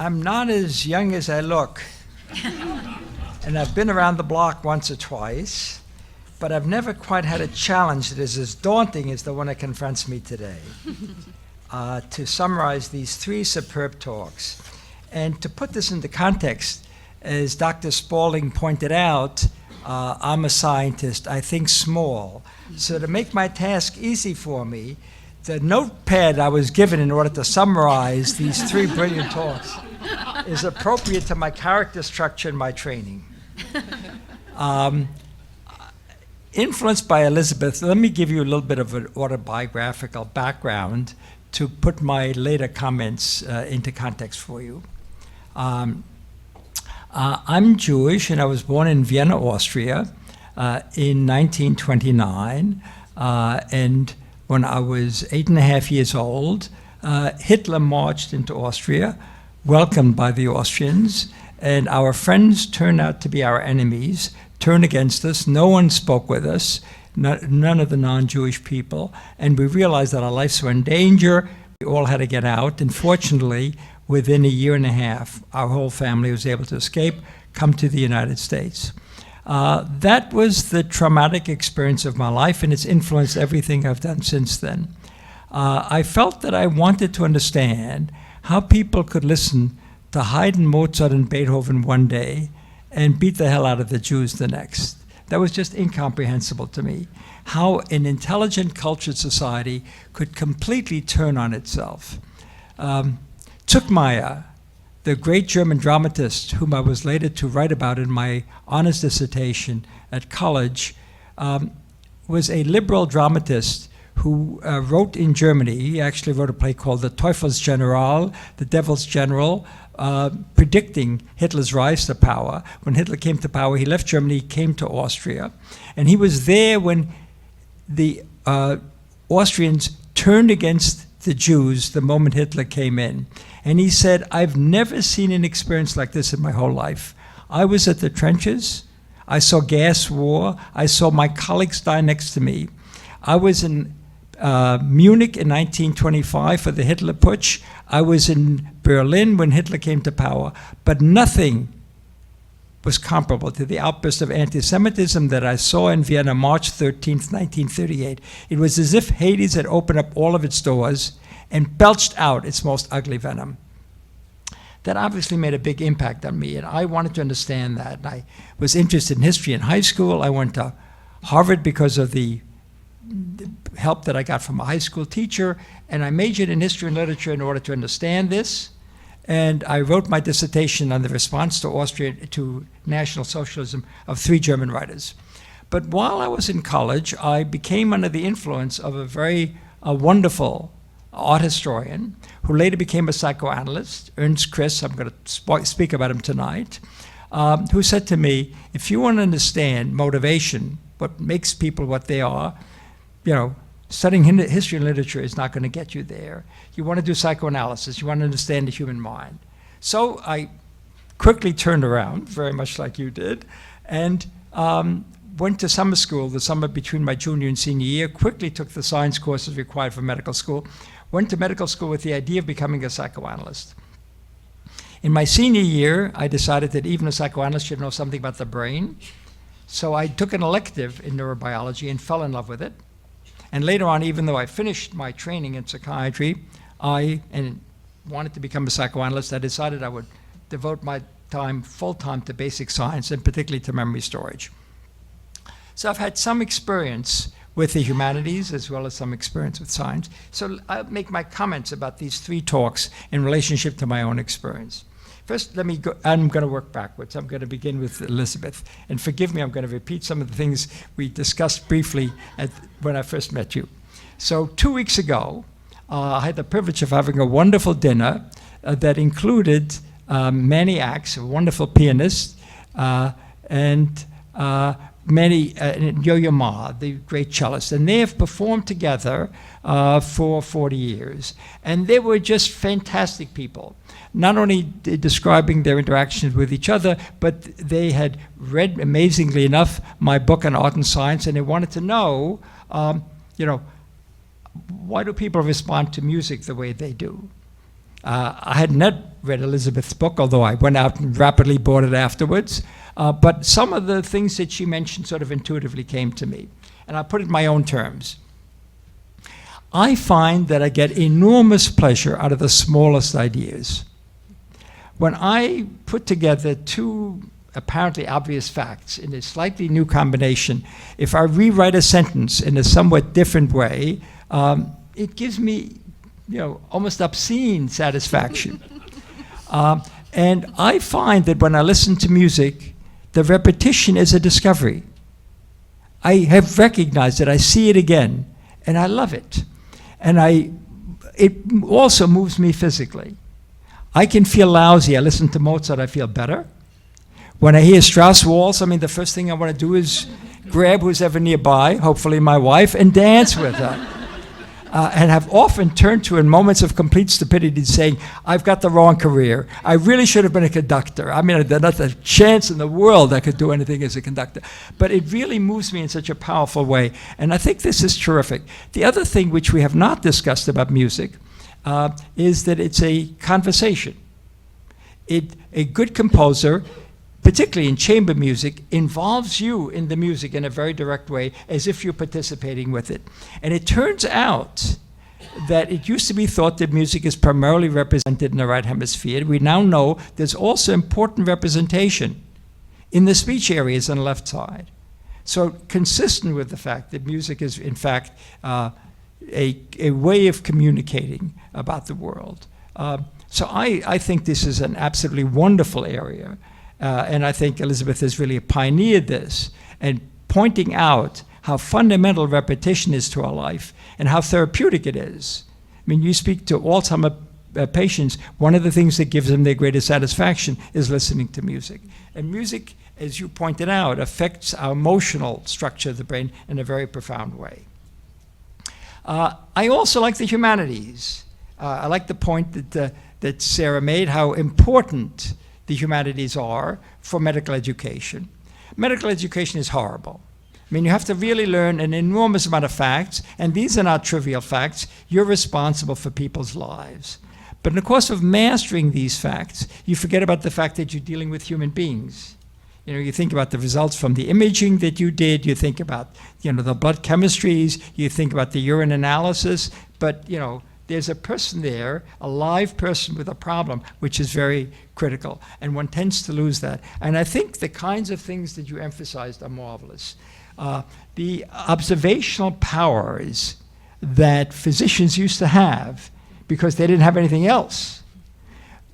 I'm not as young as I look. And I've been around the block once or twice, but I've never quite had a challenge that is as daunting as the one that confronts me today. To summarize these three superb talks. And to put this into context, as Dr. Spaulding pointed out, I'm a scientist, I think small. So to make my task easy for me, the notepad I was given in order to summarize these three brilliant talks is appropriate to my character structure and my training. Influenced by Elizabeth, let me give you a little bit of an autobiographical background to put my later comments into context for you. I'm Jewish, and I was born in Vienna, Austria, in 1929. And when I was 8.5 years old, Hitler marched into Austria, welcomed by the Austrians, and our friends turned out to be our enemies, turned against us. No one spoke with us, none of the non-Jewish people, and we realized that our lives were in danger. We all had to get out, and fortunately, within 1.5 years, our whole family was able to escape, come to the United States. That was the traumatic experience of my life, and it's influenced everything I've done since then. I felt that I wanted to understand how people could listen to Haydn, Mozart, and Beethoven one day and beat the hell out of the Jews the next. That was just incomprehensible to me. How an intelligent, cultured society could completely turn on itself. Zuckmayer, the great German dramatist whom I was later to write about in my honors dissertation at college, was a liberal dramatist who wrote in Germany. He actually wrote a play called The Teufelsgeneral, The Devil's General, predicting Hitler's rise to power. When Hitler came to power, he left Germany, came to Austria, and he was there when the Austrians turned against the Jews the moment Hitler came in. And he said, I've never seen an experience like this in my whole life. I was at the trenches. I saw gas war. I saw my colleagues die next to me. I was in Munich in 1925 for the Hitler Putsch. I was in Berlin when Hitler came to power. But nothing was comparable to the outburst of anti-Semitism that I saw in Vienna, March 13th, 1938. It was as if Hades had opened up all of its doors and belched out its most ugly venom. That obviously made a big impact on me, and I wanted to understand that. And I was interested in history in high school. I went to Harvard because of the help that I got from a high school teacher, and I majored in history and literature in order to understand this. And I wrote my dissertation on the response to National Socialism of 3 German writers. But while I was in college, I became under the influence of a very wonderful art historian who later became a psychoanalyst, Ernst Chris. I'm going to speak about him tonight, who said to me, if you want to understand motivation, what makes people what they are, studying history and literature is not going to get you there. You want to do psychoanalysis. You want to understand the human mind. So I quickly turned around, very much like you did, and went to summer school the summer between my junior and senior year, quickly took the science courses required for medical school, went to medical school with the idea of becoming a psychoanalyst. In my senior year, I decided that even a psychoanalyst should know something about the brain. So I took an elective in neurobiology and fell in love with it. And later on, even though I finished my training in psychiatry, and wanted to become a psychoanalyst, I decided I would devote my time full-time to basic science, and particularly to memory storage. So I've had some experience with the humanities as well as some experience with science. So I'll make my comments about these 3 talks in relationship to my own experience. First, I'm going to work backwards. I'm going to begin with Elizabeth. And forgive me, I'm going to repeat some of the things we discussed briefly when I first met you. So 2 weeks ago, I had the privilege of having a wonderful dinner that included Manny Axe, a wonderful pianist, and Yo-Yo Ma, the great cellist. And they have performed together for 40 years. And they were just fantastic people. Not only describing their interactions with each other, but they had read, amazingly enough, my book on art and science, and they wanted to know, why do people respond to music the way they do? I had not read Elizabeth's book, although I went out and rapidly bought it afterwards. But some of the things that she mentioned sort of intuitively came to me. And I put it in my own terms. I find that I get enormous pleasure out of the smallest ideas. When I put together two apparently obvious facts in a slightly new combination, if I rewrite a sentence in a somewhat different way, it gives me, almost obscene satisfaction. And I find that when I listen to music, the repetition is a discovery. I have recognized it, I see it again, and I love it. And it also moves me physically. I can feel lousy. I listen to Mozart, I feel better. When I hear Strauss waltz, the first thing I want to do is grab who's ever nearby, hopefully my wife, and dance with her. And have often turned to in moments of complete stupidity saying, I've got the wrong career. I really should have been a conductor. There's not a chance in the world I could do anything as a conductor. But it really moves me in such a powerful way. And I think this is terrific. The other thing which we have not discussed about music is that it's a conversation. A good composer, particularly in chamber music, involves you in the music in a very direct way, as if you're participating with it. And it turns out that it used to be thought that music is primarily represented in the right hemisphere. We now know there's also important representation in the speech areas on the left side. So consistent with the fact that music is, in fact, a way of communicating about the world. So I think this is an absolutely wonderful area. And I think Elizabeth has really pioneered this, and pointing out how fundamental repetition is to our life and how therapeutic it is. You speak to Alzheimer's patients, one of the things that gives them their greatest satisfaction is listening to music. And music, as you pointed out, affects our emotional structure of the brain in a very profound way. I also like the humanities. I like the point that Sarah made, how important the humanities are for medical education. Medical education is horrible. You have to really learn an enormous amount of facts, and these are not trivial facts. You're responsible for people's lives. But in the course of mastering these facts, you forget about the fact that you're dealing with human beings. You think about the results from the imaging that you did, you think about, the blood chemistries, you think about the urine analysis, but, there's a person there, a live person with a problem, which is very critical, and one tends to lose that. And I think the kinds of things that you emphasized are marvelous. The observational powers that physicians used to have, because they didn't have anything else,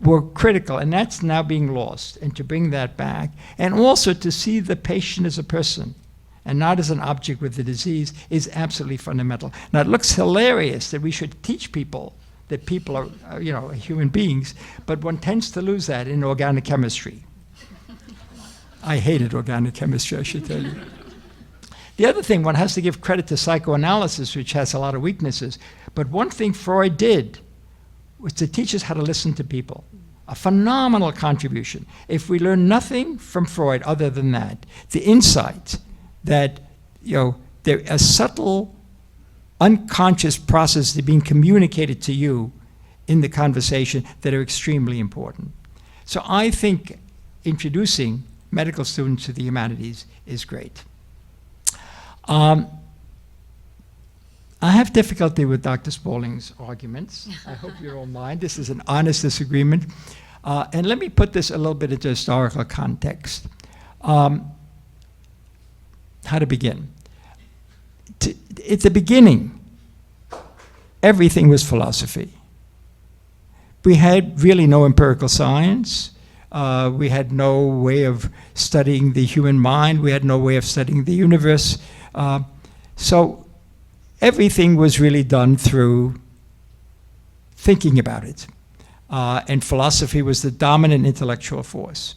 were critical, and that's now being lost. And to bring that back, and also to see the patient as a person, and not as an object with the disease, is absolutely fundamental. Now, it looks hilarious that we should teach people that people are, human beings, but one tends to lose that in organic chemistry. I hated organic chemistry, I should tell you. The other thing, one has to give credit to psychoanalysis, which has a lot of weaknesses, but one thing Freud did was to teach us how to listen to people. A phenomenal contribution. If we learn nothing from Freud other than that, the insight that there are subtle, unconscious processes being communicated to you in the conversation that are extremely important. So I think introducing medical students to the humanities is great. I have difficulty with Dr. Spaulding's arguments. I hope you don't mind. This is an honest disagreement. And let me put this a little bit into historical context. How to begin? At the beginning, everything was philosophy. We had really no empirical science. We had no way of studying the human mind. We had no way of studying the universe. So everything was really done through thinking about it. And philosophy was the dominant intellectual force.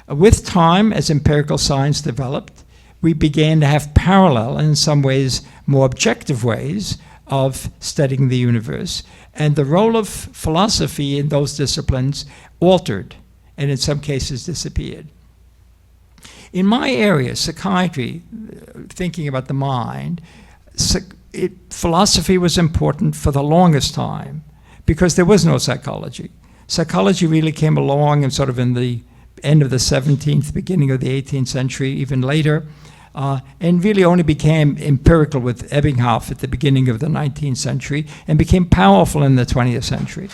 With time, as empirical science developed, we began to have parallel, and in some ways more objective ways, of studying the universe. And the role of philosophy in those disciplines altered, and in some cases disappeared. In my area, psychiatry, thinking about the mind, philosophy was important for the longest time because there was no psychology. Psychology really came along and sort of in the end of the 17th, beginning of the 18th century, even later, and really only became empirical with Ebbinghaus at the beginning of the 19th century and became powerful in the 20th century.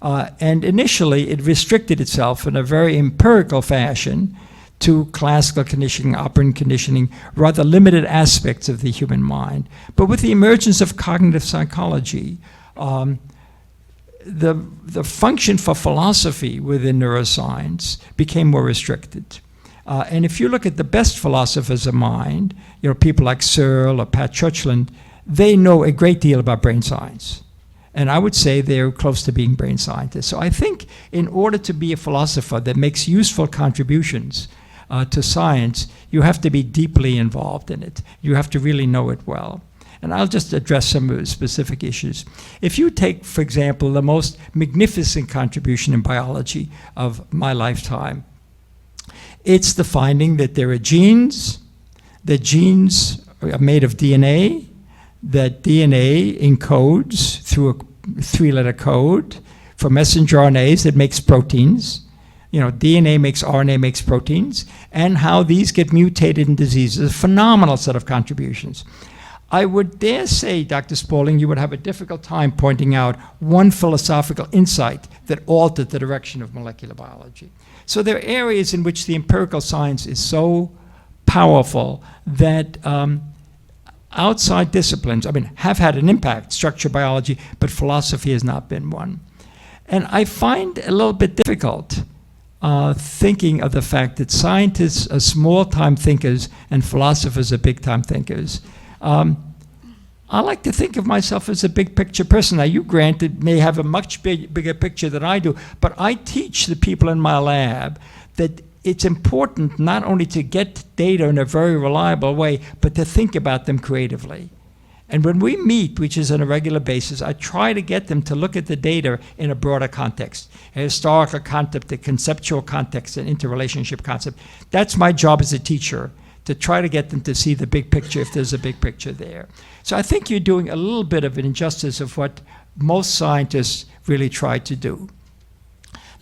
And initially, it restricted itself in a very empirical fashion to classical conditioning, operant conditioning, rather limited aspects of the human mind. But with the emergence of cognitive psychology, the function for philosophy within neuroscience became more restricted. And if you look at the best philosophers of mind, people like Searle or Pat Churchland, they know a great deal about brain science. And I would say they're close to being brain scientists. So I think in order to be a philosopher that makes useful contributions to science, you have to be deeply involved in it. You have to really know it well. And I'll just address some specific issues. If you take, for example, the most magnificent contribution in biology of my lifetime, it's the finding that there are genes, that genes are made of DNA, that DNA encodes through a 3-letter code for messenger RNAs that makes proteins. DNA makes RNA, makes proteins, and how these get mutated in diseases. A phenomenal set of contributions. I would dare say, Dr. Spaulding, you would have a difficult time pointing out one philosophical insight that altered the direction of molecular biology. So there are areas in which the empirical science is so powerful that outside disciplines, have had an impact, structural biology, but philosophy has not been one. And I find it a little bit difficult thinking of the fact that scientists are small-time thinkers and philosophers are big-time thinkers. I like to think of myself as a big-picture person. Now, you, granted, may have a much bigger picture than I do, but I teach the people in my lab that it's important not only to get data in a very reliable way, but to think about them creatively. And when we meet, which is on a regular basis, I try to get them to look at the data in a broader context, a historical concept, a conceptual context, an interrelationship concept. That's my job as a teacher, to try to get them to see the big picture if there's a big picture there. So I think you're doing a little bit of an injustice of what most scientists really try to do.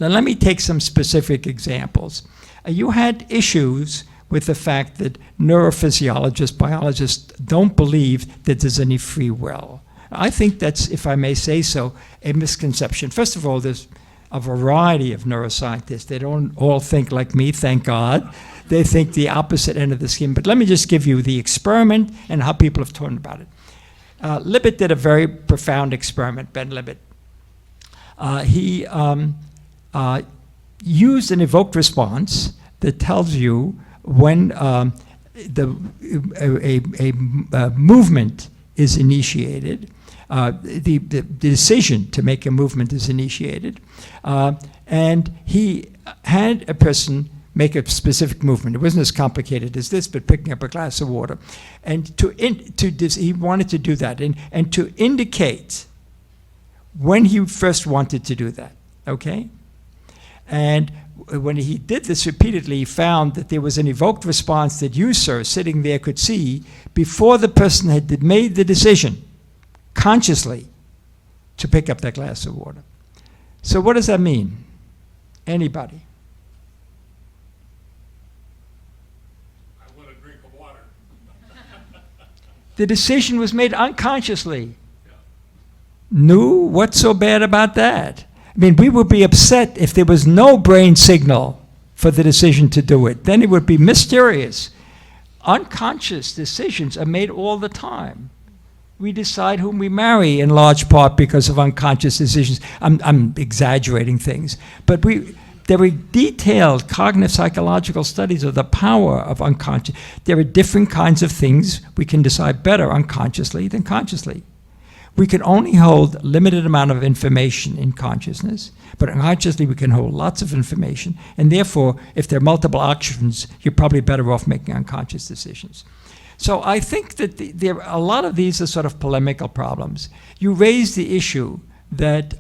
Now let me take some specific examples. You had issues with the fact that neurophysiologists, biologists don't believe that there's any free will. I think that's, if I may say so, a misconception. First of all, there's a variety of neuroscientists. They don't all think like me, thank God. They think the opposite end of the scheme. But let me just give you the experiment and how people have talked about it. Libet did a very profound experiment, Ben Libet. He used an evoked response that tells you when a movement is initiated, the decision to make a movement is initiated, and he had a person make a specific movement. It wasn't as complicated as this, but picking up a glass of water. And he wanted to do that, and to indicate when he first wanted to do that, okay? And when he did this repeatedly, he found that there was an evoked response that you, sir, sitting there could see before the person had made the decision consciously to pick up that glass of water. So what does that mean? Anybody? I want a drink of water. The decision was made unconsciously. No, what's so bad about that? I mean, we would be upset if there was no brain signal for the decision to do it. Then it would be mysterious. Unconscious decisions are made all the time. We decide whom we marry in large part because of unconscious decisions. I'm exaggerating things. But there are detailed cognitive psychological studies of the power of unconscious. There are different kinds of things we can decide better unconsciously than consciously. We can only hold a limited amount of information in consciousness, but unconsciously we can hold lots of information, and therefore, if there are multiple options, you're probably better off making unconscious decisions. So I think that a lot of these are sort of polemical problems. You raise the issue that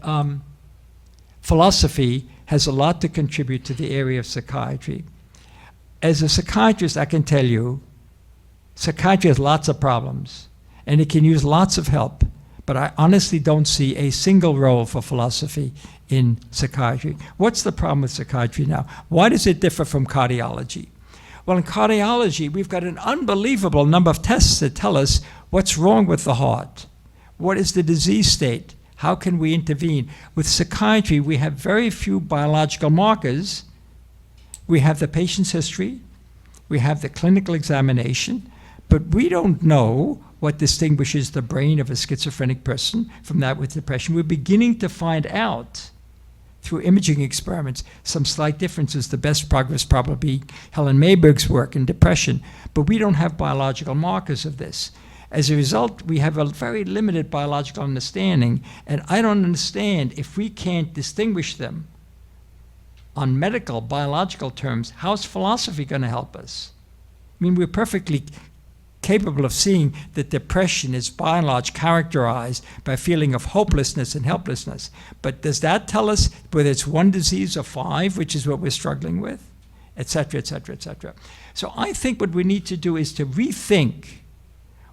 philosophy has a lot to contribute to the area of psychiatry. As a psychiatrist, I can tell you, psychiatry has lots of problems, and it can use lots of help. But I honestly don't see a single role for philosophy in psychiatry. What's the problem with psychiatry now? Why does it differ from cardiology? Well, in cardiology, we've got an unbelievable number of tests that tell us what's wrong with the heart. What is the disease state? How can we intervene? With psychiatry, we have very few biological markers. We have the patient's history. We have the clinical examination. But we don't know what distinguishes the brain of a schizophrenic person from that with depression. We're beginning to find out through imaging experiments some slight differences. The best progress probably Helen Mayberg's work in depression, but we don't have biological markers of this. As a result, we have a very limited biological understanding, and I don't understand if we can't distinguish them on medical, biological terms, how's philosophy going to help us? I mean, we're perfectly capable of seeing that depression is by and large characterized by a feeling of hopelessness and helplessness. But does that tell us whether it's one disease or five, which is what we're struggling with, et cetera, et cetera, et cetera? So I think what we need to do is to rethink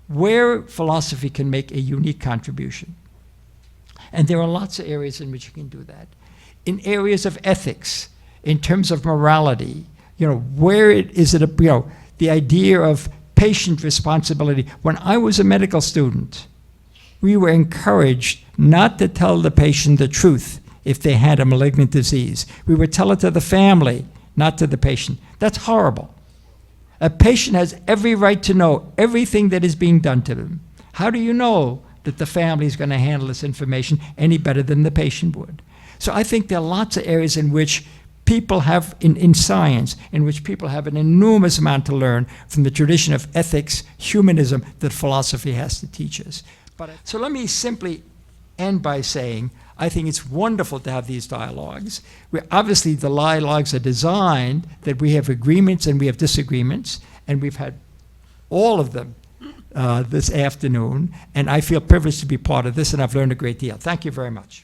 where philosophy can make a unique contribution. And there are lots of areas in which you can do that. In areas of ethics, in terms of morality, where the idea of patient responsibility. When I was a medical student, we were encouraged not to tell the patient the truth if they had a malignant disease. We would tell it to the family, not to the patient. That's horrible. A patient has every right to know everything that is being done to them. How do you know that the family is going to handle this information any better than the patient would? So I think there are lots of areas in which people have, in science, in which people have an enormous amount to learn from the tradition of ethics, humanism, that philosophy has to teach us. So let me simply end by saying, I think it's wonderful to have these dialogues. Obviously, the dialogues are designed that we have agreements and we have disagreements, and we've had all of them this afternoon, and I feel privileged to be part of this, and I've learned a great deal. Thank you very much.